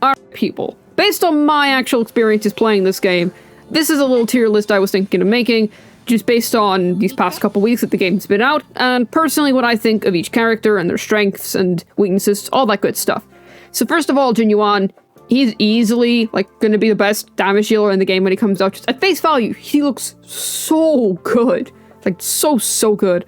Alright, people. Based on my actual experiences playing this game, this is a little tier list I was thinking of making, just based on these past couple weeks that the game's been out, and personally what I think of each character and their strengths and weaknesses, all that good stuff. So first of all, Yuan, he's easily, like, gonna be the best damage dealer in the game when he comes out. Just at face value, he looks so good. Like, so good.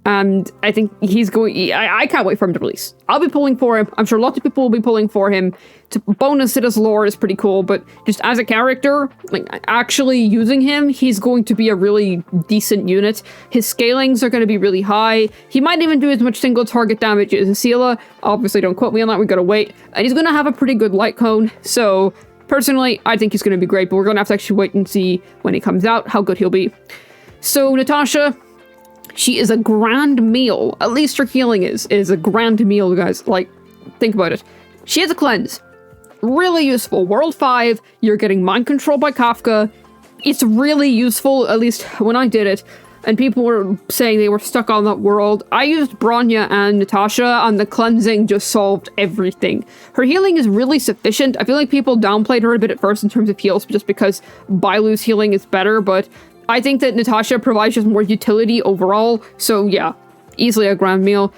And I think he's going... I can't wait for him to release. I'll be pulling for him. I'm sure lots of people will be pulling for him. To bonus it as lore is pretty cool, but just as a character, like, actually using him, he's going to be a really decent unit. His scalings are going to be really high. He might even do as much single target damage as Seele. Obviously, don't quote me on that. We gotta wait. And he's going to have a pretty good light cone. So, personally, I think he's going to be great, but we're going to have to actually wait and see when he comes out how good he'll be. So, Natasha... she is a grand meal. At least her healing is a grand meal, guys. Like, think about it. She has a cleanse. Really useful. World 5, you're getting mind controlled by Kafka. It's really useful, at least when I did it. And people were saying they were stuck on that world. I used Bronya and Natasha, and the cleansing just solved everything. Her healing is really sufficient. I feel like people downplayed her a bit at first in terms of heals, just because Bailu's healing is better, but... I think that Natasha provides just more utility overall, so yeah, easily a grand meal.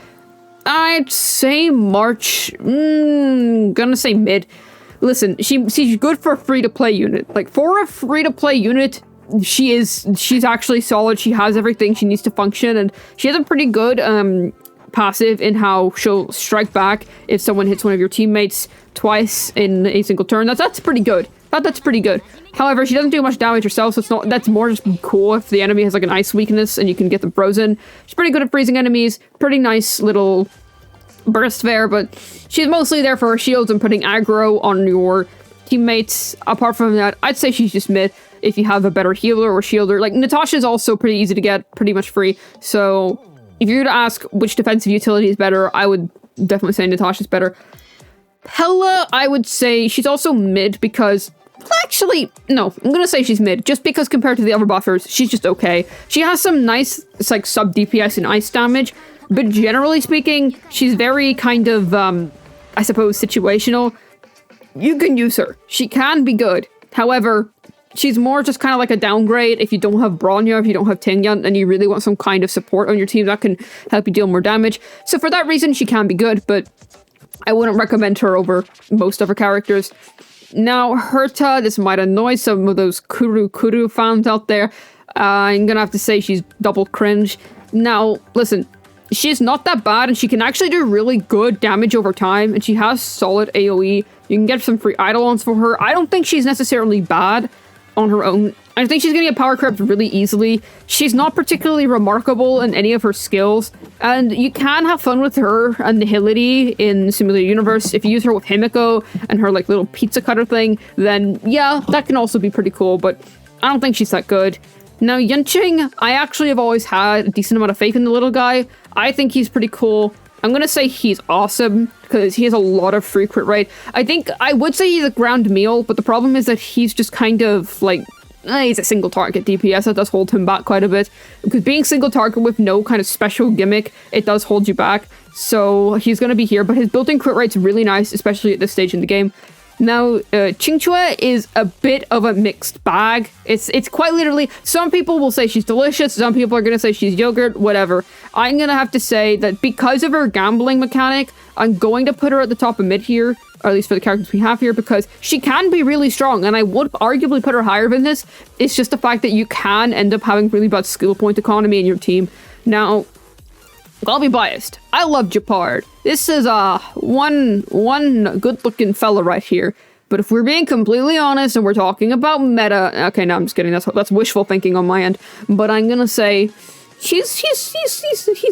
I'd say March, gonna say mid. Listen, she's good for a free-to-play unit. Like, for a free-to-play unit, she's actually solid, she has everything she needs to function, and she has a pretty good, passive in how she'll strike back if someone hits one of your teammates twice in a single turn. That's pretty good. That's pretty good. However, she doesn't do much damage herself, so it's not. That's more just cool if the enemy has like an ice weakness and you can get them frozen. She's pretty good at freezing enemies. Pretty nice little burst there, but she's mostly there for her shields and putting aggro on your teammates. Apart from that, I'd say she's just mid if you have a better healer or shielder. Like, Natasha's also pretty easy to get, pretty much free. So if you were to ask which defensive utility is better, I would definitely say Natasha's better. Pella, I would say she's also mid because... actually, no, I'm gonna say she's mid, just because compared to the other buffers, she's just okay. She has some nice, it's like, sub DPS and ice damage, but generally speaking, she's very kind of, I suppose, situational. You can use her. She can be good. However, she's more just kind of like a downgrade if you don't have Bronya, if you don't have Tingyun, and you really want some kind of support on your team that can help you deal more damage. So for that reason, she can be good, but I wouldn't recommend her over most other characters. Now, Herta, this might annoy some of those Kuru fans out there. I'm gonna have to say she's double cringe. Now, listen, she's not that bad, and she can actually do really good damage over time, and she has solid AoE. You can get some free eidolons for her. I don't think she's necessarily bad on her own. I think she's gonna get power crept really easily. She's not particularly remarkable in any of her skills, and you can have fun with her and Nihility in Simulated Universe. If you use her with Himeko and her like little pizza cutter thing, then yeah, that can also be pretty cool, but I don't think she's that good. Now, Yunqing, I actually have always had a decent amount of faith in the little guy. I think he's pretty cool. I'm gonna say he's awesome because he has a lot of free crit rate. I would say he's a grand meal, but the problem is that he's just kind of like, he's a single target DPS. That does hold him back quite a bit, because being single target with no kind of special gimmick, it does hold you back. So he's gonna be here, but his built-in crit rate's really nice, especially at this stage in the game. Now, Qingque is a bit of a mixed bag. It's quite literally, some people will say she's delicious, some people are gonna say she's yogurt, whatever. I'm gonna have to say that because of her gambling mechanic, I'm going to put her at the top of mid here, or at least for the characters we have here, because she can be really strong, and I would arguably put her higher than this. It's just the fact that you can end up having really bad skill point economy in your team. Now, I'll be biased. I love Gepard. This is one good-looking fella right here. But if we're being completely honest and we're talking about meta, okay, no, I'm just kidding. That's wishful thinking on my end. But I'm gonna say he's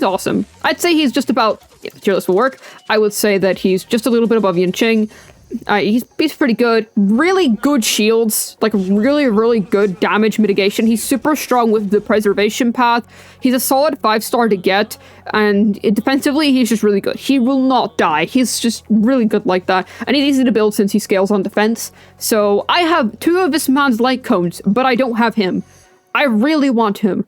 awesome. I'd say he's just about, if the tier list will work, I would say that he's just a little bit above Yunqing. He's pretty good. Really good shields, like really good damage mitigation. He's super strong with the preservation path. He's a solid 5-star to get, and defensively he's just really good. He will not die. He's just really good like that, and he's easy to build since he scales on defense. So I have 2 of this man's light cones, but I don't have him. I really want him.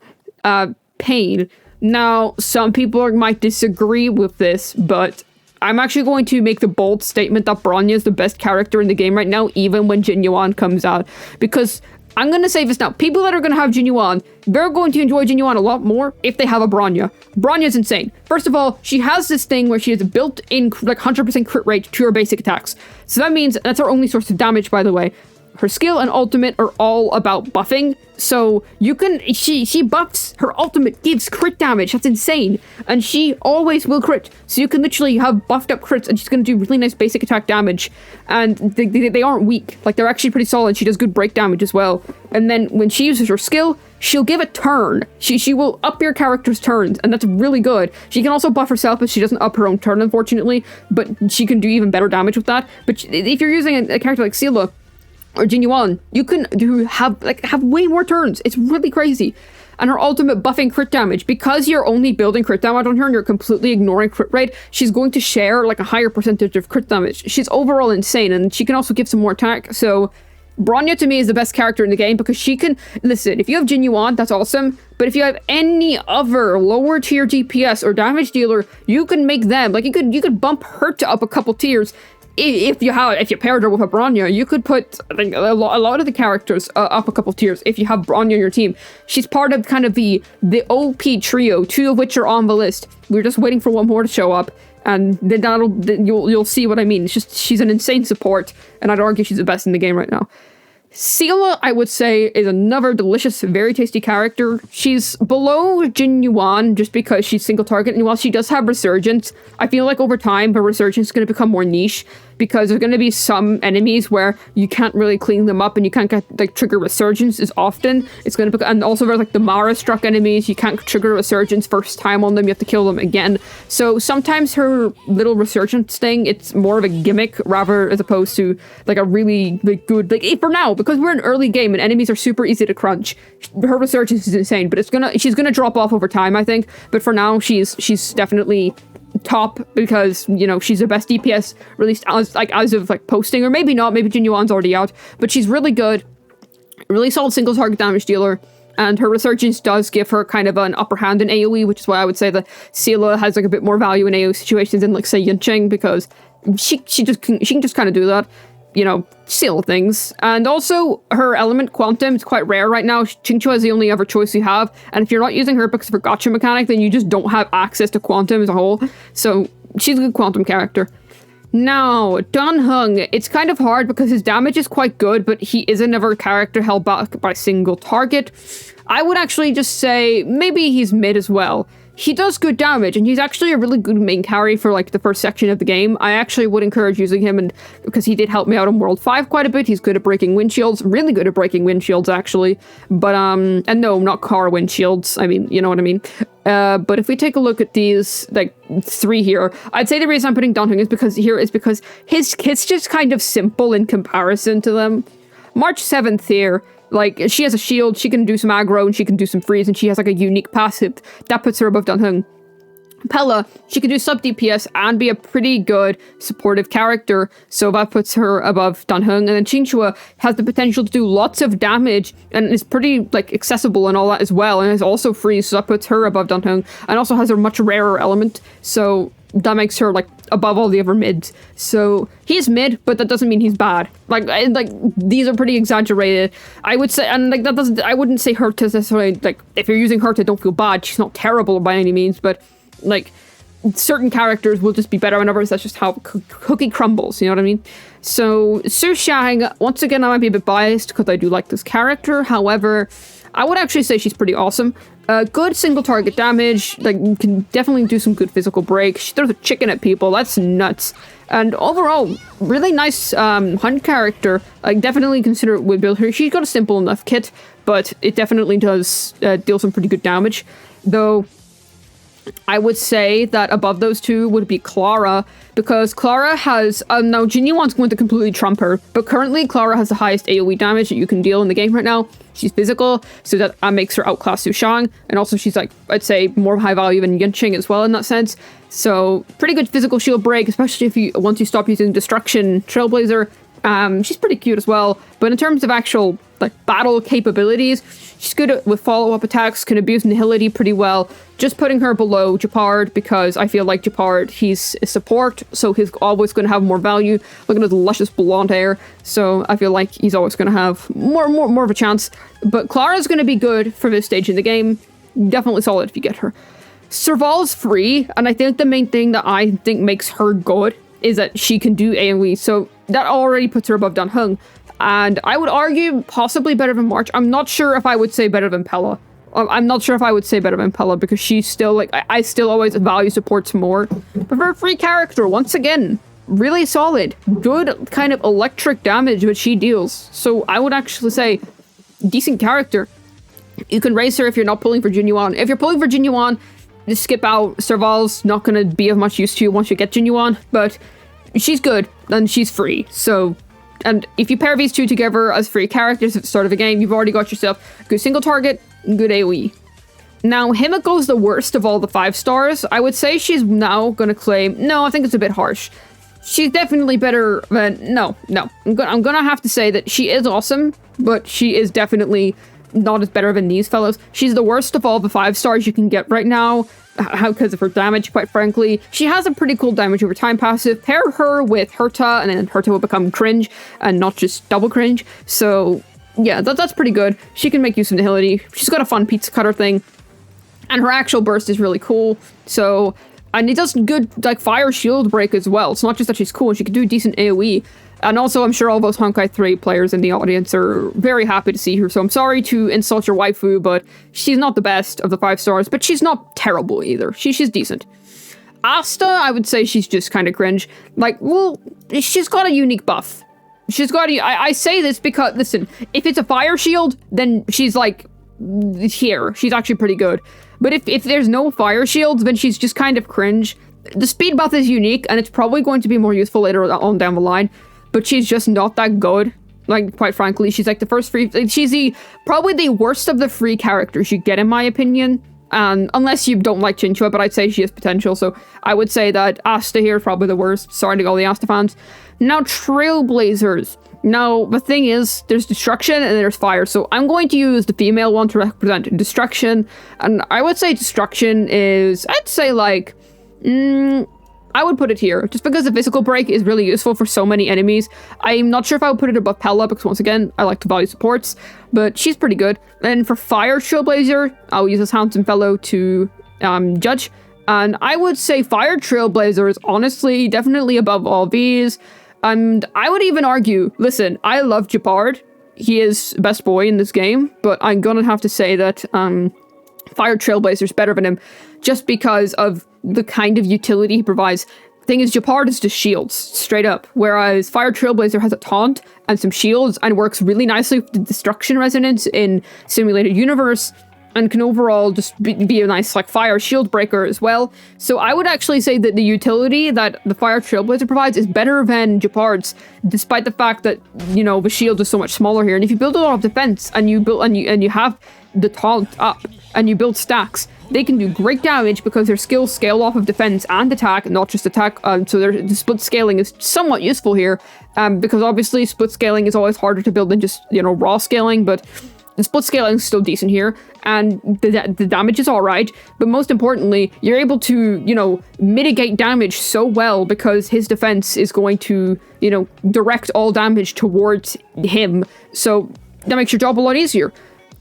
Pain. Now, some people might disagree with this, but I'm actually going to make the bold statement that Bronya is the best character in the game right now, even when Jin Yuan comes out. Because I'm going to say this now. People that are going to have Jin Yuan, they're going to enjoy Jin Yuan a lot more if they have a Bronya. Bronya's insane. First of all, she has this thing where she has a built-in like 100% crit rate to her basic attacks. So that means that's her only source of damage, by the way. Her skill and ultimate are all about buffing. So you can, she buffs, her ultimate gives crit damage. That's insane. And she always will crit. So you can literally have buffed up crits and she's going to do really nice basic attack damage. And they aren't weak. Like, they're actually pretty solid. She does good break damage as well. And then when she uses her skill, she'll give a turn. She will up your character's turns, and that's really good. She can also buff herself if she doesn't up her own turn, unfortunately. But she can do even better damage with that. But if you're using a character like Seele or Jin Yuan, you can have way more turns. It's really crazy. And her ultimate buffing crit damage, because you're only building crit damage on her and you're completely ignoring crit rate, she's going to share like a higher percentage of crit damage. She's overall insane, and she can also give some more attack. So Bronya to me is the best character in the game because she can, listen, if you have Jin Yuan, that's awesome. But if you have any other lower tier DPS or damage dealer, you can make them, like you could bump Herta up a couple tiers. If you paired her with a Bronya, you could put, I think, a lot of the characters up a couple tiers if you have Bronya on your team. She's part of kind of the OP trio, 2 of which are on the list. We're just waiting for one more to show up, and then you'll see what I mean. It's just, she's an insane support, and I'd argue she's the best in the game right now. Seele, I would say, is another delicious, very tasty character. She's below Jin Yuan just because she's single target, and while she does have Resurgence, I feel like over time, her Resurgence is going to become more niche because there's going to be some enemies where you can't really clean them up and you can't get, like, trigger Resurgence as often. It's going to and also there's, like, the Mara-struck enemies, you can't trigger Resurgence first time on them, you have to kill them again. So sometimes her little Resurgence thing, it's more of a gimmick rather as opposed to, like, a really, like, good, like, for now, because we're in early game and enemies are super easy to crunch. Her Resurgence is insane, but she's gonna drop off over time, I think. But for now, she's definitely top because, you know, she's the best DPS released as of like posting, or maybe not, maybe Jin Yuan's already out, but she's really good, really solid single target damage dealer. And her Resurgence does give her kind of an upper hand in AoE, which is why I would say that Seele has like a bit more value in AoE situations than like say Yunqing, because she can just kind of do that, you know, Seele things. And also her element Quantum is quite rare right now. Qingqiu is the only other choice you have, and if you're not using her because of her gotcha mechanic, then you just don't have access to Quantum as a whole. So she's a good Quantum character. Now, Dan Heng, it's kind of hard because his damage is quite good, but he is another character held back by single target. I would actually just say maybe he's mid as well. He does good damage, and he's actually a really good main carry for, like, the first section of the game. I actually would encourage using him, and because he did help me out in World 5 quite a bit. He's good at breaking windshields, really good at breaking windshields, actually. But, and no, not car windshields. I mean, you know what I mean. But if we take a look at these, like, 3 here, I'd say the reason I'm putting Dan Heng is because his kit's just kind of simple in comparison to them. March 7th here. Like, she has a shield, she can do some aggro, and she can do some freeze, and she has, like, a unique passive. That puts her above Dan Heng. Pella, she can do sub DPS and be a pretty good supportive character, so that puts her above Dan Heng. And then Qingqiu has the potential to do lots of damage, and is pretty, like, accessible and all that as well, and is also freeze, so that puts her above Dan Heng, and also has a much rarer element, so that makes her, like, above all the other mids. So he's mid, but that doesn't mean he's bad. Like these are pretty exaggerated. I would say, and like I wouldn't say Herta necessarily, like, if you're using Herta, don't feel bad. She's not terrible by any means, but like certain characters will just be better than others. That's just how cookie crumbles, you know what I mean? So Su Shang, once again, I might be a bit biased because I do like this character. However, I would actually say she's pretty awesome. Good single target damage, like, can definitely do some good physical break. She throws a chicken at people, that's nuts. And overall, really nice hunt character. I definitely consider it would build her. She's got a simple enough kit, but it definitely does deal some pretty good damage. Though, I would say that above those two would be Clara, because Clara has, now Jin Yuan's going to completely trump her, but currently Clara has the highest AoE damage that you can deal in the game right now. She's physical, so that makes her outclass Su Shang, and also she's, like, I'd say more high value than Yunqing as well in that sense. So pretty good physical shield break, especially if once you stop using Destruction Trailblazer, She's pretty cute as well, but in terms of actual like battle capabilities, she's good with follow-up attacks, can abuse Nihility pretty well. Just putting her below Gepard because I feel like Gepard, he's a support, so he's always going to have more value. Look at his luscious blonde hair, so I feel like he's always going to have more of a chance. But Clara's going to be good for this stage in the game. Definitely solid if you get her. Serval's free, and I think the main thing that I think makes her good is that she can do AoE, so that already puts her above Dan Heng. And I would argue possibly better than March. I'm not sure if I would say better than Pella. I'm not sure if I would say better than Pella because she's still like, I still always value supports more. But for a free character, once again, really solid. Good kind of electric damage which she deals. So I would actually say decent character. You can race her if you're not pulling for Jin Yuan. If you're pulling for Jin Yuan, just skip out. Serval's not going to be of much use to you once you get Jin Yuan, but she's good and she's free. So, and if you pair these two together as free characters at the start of the game, you've already got yourself a good single target, good AoE. Now, Himeko's the worst of all the 5 stars. I would say she's now going to claim... No, I think it's a bit harsh. She's definitely better than... No. I'm gonna have to say that she is awesome, but she is definitely not as better than these fellows. She's the worst of all the 5 stars you can get right now, because of her damage, quite frankly. She has a pretty cool damage over time passive. Pair her with Herta, and then Herta will become cringe, and not just double cringe. So, yeah, that's pretty good. She can make use of Nihility. She's got a fun pizza cutter thing. And her actual burst is really cool. So, and it does good, like, fire shield break as well. It's not just that she's cool, she can do decent AoE. And also, I'm sure all those Honkai 3 players in the audience are very happy to see her. So I'm sorry to insult your waifu, but she's not the best of the 5 stars, but she's not terrible either. She's decent. Asta, I would say she's just kind of cringe. Like, well, she's got a unique buff. She's got I say this because, listen, if it's a fire shield, then she's like, here. She's actually pretty good. But if there's no fire shields, then she's just kind of cringe. The speed buff is unique, and it's probably going to be more useful later on down the line. But she's just not that good. Like, quite frankly, she's like the first free... She's probably the worst of the free characters you get, in my opinion. Unless you don't like Chinchua, but I'd say she has potential. So I would say that Asta here is probably the worst. Sorry to all the Asta fans. Now, Trailblazers. Now, the thing is, there's Destruction and there's Fire. So I'm going to use the female one to represent Destruction. And I would say Destruction is... I'd say, like... I would put it here, just because the physical break is really useful for so many enemies. I'm not sure if I would put it above Pella, because once again, I like to value supports, but she's pretty good. And for Fire Trailblazer, I'll use this handsome fellow to judge. And I would say Fire Trailblazer is honestly definitely above all these. And I would even argue, listen, I love Gepard. He is best boy in this game, but I'm gonna have to say that Fire Trailblazer is better than him, just because of the kind of utility he provides. Thing is, Gepard is just shields, straight up, whereas Fire Trailblazer has a taunt and some shields and works really nicely with the destruction resonance in Simulated Universe, and can overall just be a nice, like, fire shield breaker as well. So I would actually say that the utility that the Fire Trailblazer provides is better than Gepard's, despite the fact that, you know, the shield is so much smaller here. And if you build a lot of defense and you have the taunt up and you build stacks, they can do great damage because their skills scale off of defense and attack, not just attack. So the split scaling is somewhat useful here, because obviously split scaling is always harder to build than just, you know, raw scaling, but the split scaling is still decent here, and the damage is alright, but most importantly, you're able to, you know, mitigate damage so well because his defense is going to, you know, direct all damage towards him, so that makes your job a lot easier.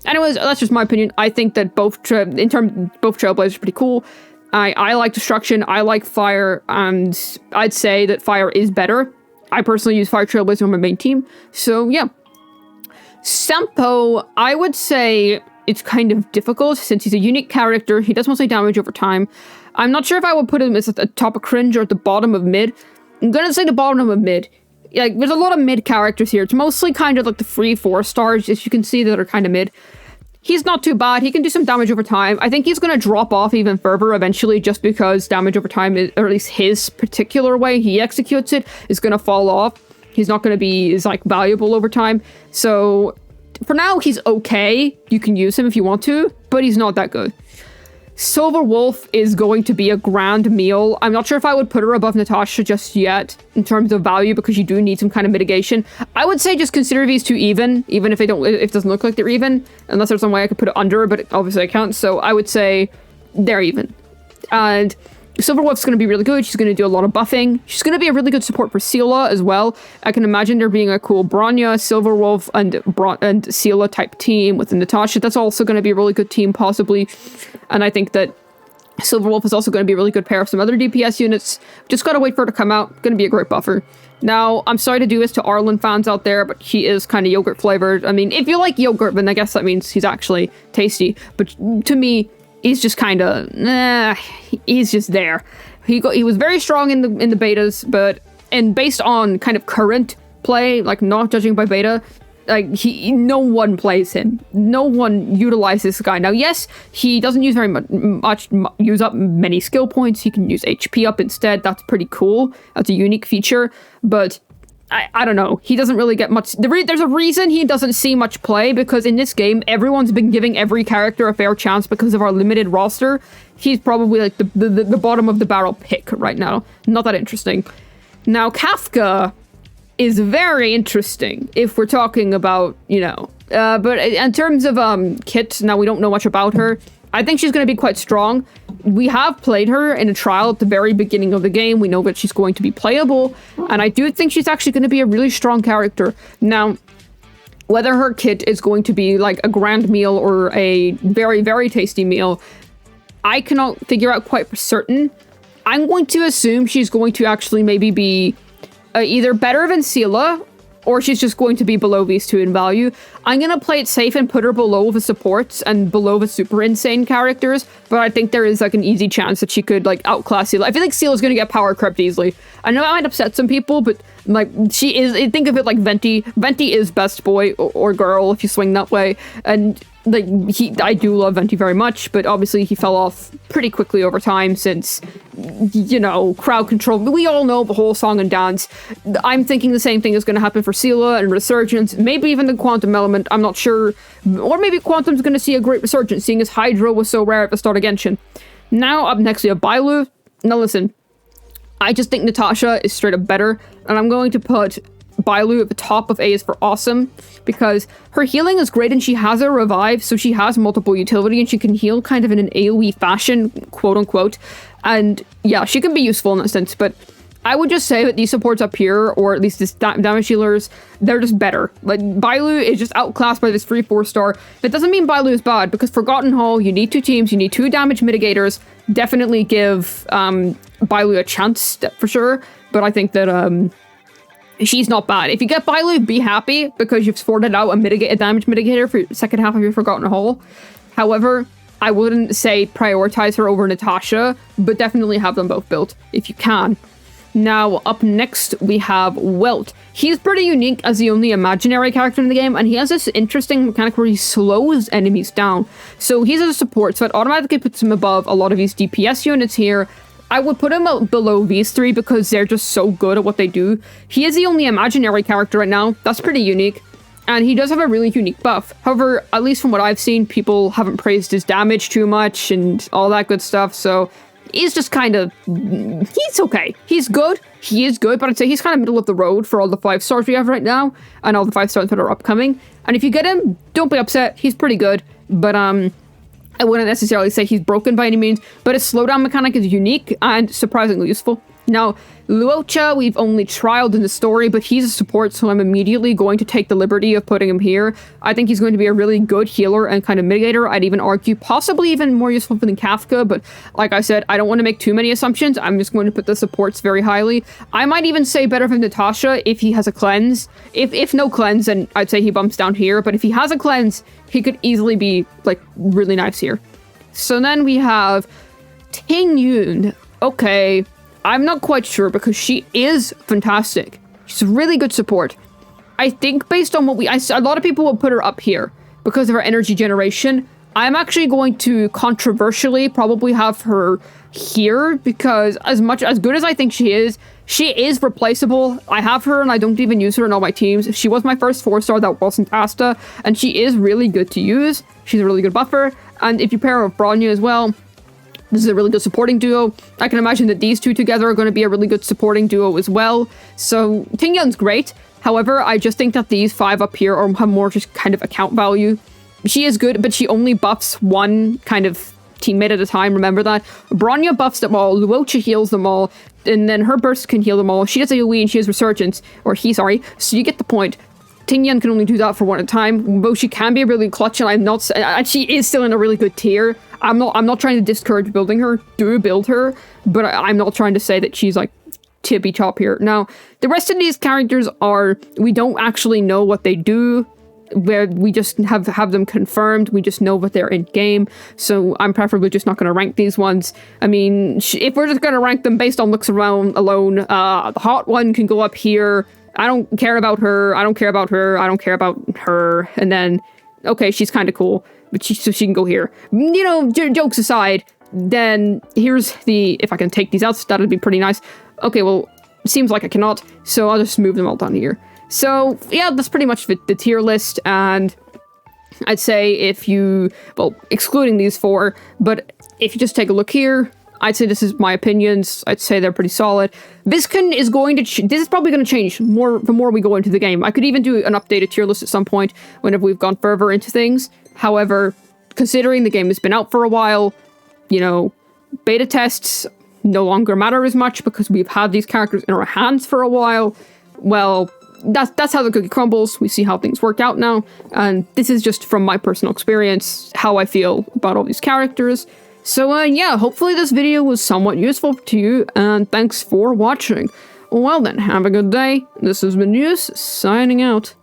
Anyways, that's just my opinion. I think that both Trailblazers are pretty cool. I like Destruction, I like Fire, and I'd say that Fire is better. I personally use Fire Trailblazer on my main team, so yeah. Sampo, I would say it's kind of difficult since he's a unique character. He does mostly damage over time. I'm not sure if I would put him as at the top of cringe or at the bottom of mid. I'm gonna say the bottom of mid. Like, there's a lot of mid characters here. It's mostly kind of like the free 4 stars, as you can see, that are kind of mid. He's not too bad. He can do some damage over time. I think he's going to drop off even further eventually, just because damage over time, or at least his particular way he executes it, is going to fall off. He's not going to be as, like, valuable over time. So, for now, he's okay. You can use him if you want to, but he's not that good. Silver Wolf is going to be a grand meal. I'm not sure if I would put her above Natasha just yet in terms of value, because you do need some kind of mitigation. I would say just consider these two even if if it doesn't look like they're even, unless there's some way I could put it under, but obviously I can't. So I would say they're even. And Silver Wolf's going to be really good. She's going to do a lot of buffing. She's going to be a really good support for Seele as well. I can imagine there being a cool Bronya, Silver Wolf, and Seele type team with Natasha. That's also going to be a really good team, possibly. And I think that Silver Wolf is also going to be a really good pair of some other DPS units. Just got to wait for her to come out. Going to be a great buffer. Now, I'm sorry to do this to Arlen fans out there, but he is kind of yogurt flavored. I mean, if you like yogurt, then I guess that means he's actually tasty. But to me, he's just kind of, he's just there. He was very strong in the betas, and based on kind of current play, like not judging by beta, like no one plays him. No one utilizes this guy. Now, yes, he doesn't use use up many skill points. He can use HP up instead. That's pretty cool. That's a unique feature, but I don't know. He doesn't really get much. There's a reason he doesn't see much play, because in this game, everyone's been giving every character a fair chance because of our limited roster. He's probably like the bottom of the barrel pick right now. Not that interesting. Now, Kafka is very interesting if we're talking about, but in terms of kit, now we don't know much about her. I think she's going to be quite strong. We have played her in a trial at the very beginning of the game. We know that she's going to be playable, and I do think she's actually going to be a really strong character. Now, whether her kit is going to be like a grand meal or a very, very tasty meal, I cannot figure out quite for certain. I'm going to assume she's going to actually maybe be either better than Seele, or she's just going to be below these two in value. I'm going to play it safe and put her below the supports and below the super insane characters, but I think there is like an easy chance that she could like outclass Seele. I feel like Seele is going to get power crept easily. I know that might upset some people, but like she is, think of it like Venti. Venti is best boy or girl if you swing that way, and like I do love Venti very much, but obviously he fell off pretty quickly over time since, crowd control. We all know the whole song and dance. I'm thinking the same thing is going to happen for Seele and Resurgence, maybe even the Quantum element, I'm not sure. Or maybe Quantum's going to see a great resurgence, seeing as Hydro was so rare at the start of Genshin. Now, up next we have Bailu. Now listen, I just think Natasha is straight up better, and I'm going to put Bailu at the top of A's for awesome, because her healing is great and she has a revive, so she has multiple utility and she can heal kind of in an AoE fashion, quote unquote. And yeah, she can be useful in that sense, but I would just say that these supports up here, or at least this damage healers, they're just better. Like, Bailu is just outclassed by this free 4-star. That doesn't mean Bailu is bad, because Forgotten Hall, you need 2 teams, you need 2 damage mitigators. Definitely give Bailu a chance, for sure, but I think that she's not bad. If you get Bailu, be happy, because you've sorted out a damage mitigator for the second half of your Forgotten Hall. However, I wouldn't say prioritize her over Natasha, but definitely have them both built, if you can. Now, up next, we have Welt. He's pretty unique as the only imaginary character in the game, and he has this interesting mechanic where he slows enemies down. So he's a support, so it automatically puts him above a lot of these DPS units here. I would put him below these 3 because they're just so good at what they do. He is the only imaginary character right now. That's pretty unique. And he does have a really unique buff. However, at least from what I've seen, people haven't praised his damage too much and all that good stuff, so he's just kind of, he's okay. He's good. He is good, but I'd say he's kind of middle of the road for all the 5-stars we have right now, and all the 5-stars that are upcoming. And if you get him, don't be upset. He's pretty good, but I wouldn't necessarily say he's broken by any means, but his slowdown mechanic is unique and surprisingly useful. Now, Luocha, we've only trialed in the story, but he's a support, so I'm immediately going to take the liberty of putting him here. I think he's going to be a really good healer and kind of mitigator. I'd even argue possibly even more useful than Kafka, but like I said, I don't want to make too many assumptions. I'm just going to put the supports very highly. I might even say better than Natasha if he has a cleanse. If no cleanse, then I'd say he bumps down here, but if he has a cleanse, he could easily be, like, really nice here. So then we have Ting Yun. Okay, I'm not quite sure because she is fantastic. She's a really good support. I think based on what a lot of people will put her up here because of her energy generation. I'm actually going to controversially probably have her here because as good as I think she is replaceable. I have her and I don't even use her in all my teams. She was my first 4-star that wasn't Asta, and she is really good to use. She's a really good buffer, and if you pair her with Bronya as well, This is a really good supporting duo. I can imagine that these two together are going to be a really good supporting duo as well. So Tingyun's great. However, I just think that these 5 up here have more just kind of account value. She is good, but she only buffs one kind of teammate at a time, remember that. Bronya buffs them all, Luocha heals them all, and then her burst can heal them all. She has AoE and she has Resurgence, or he, sorry, so you get the point. Tingyun can only do that for one at a time, though she can be really clutch, and I'm not, and she is still in a really good tier. I'm not trying to discourage building her, do build her, but I'm not trying to say that she's like tippy top here. Now, the rest of these characters are, we don't actually know what they do, where we just have them confirmed. We just know what they're in game, so I'm preferably just not going to rank these ones. I mean, if we're just going to rank them based on looks around alone, the hot one can go up here. I don't care about her, I don't care about her, I don't care about her, and then, okay, she's kind of cool, but so she can go here. You know, jokes aside, then here's the, if I can take these out, that'd be pretty nice. Okay, well, it seems like I cannot, so I'll just move them all down here. So, yeah, that's pretty much the tier list, and I'd say if you, well, excluding these 4, but if you just take a look here, I'd say this is my opinions. I'd say they're pretty solid. Viscon is going to, this is probably going to change more the more we go into the game. I could even do an updated tier list at some point whenever we've gone further into things. However, considering the game has been out for a while, you know, beta tests no longer matter as much because we've had these characters in our hands for a while. Well, that's how the cookie crumbles. We see how things work out now, and this is just from my personal experience, how I feel about all these characters. So yeah, hopefully this video was somewhat useful to you, and thanks for watching. Well then, have a good day. This has been News, signing out.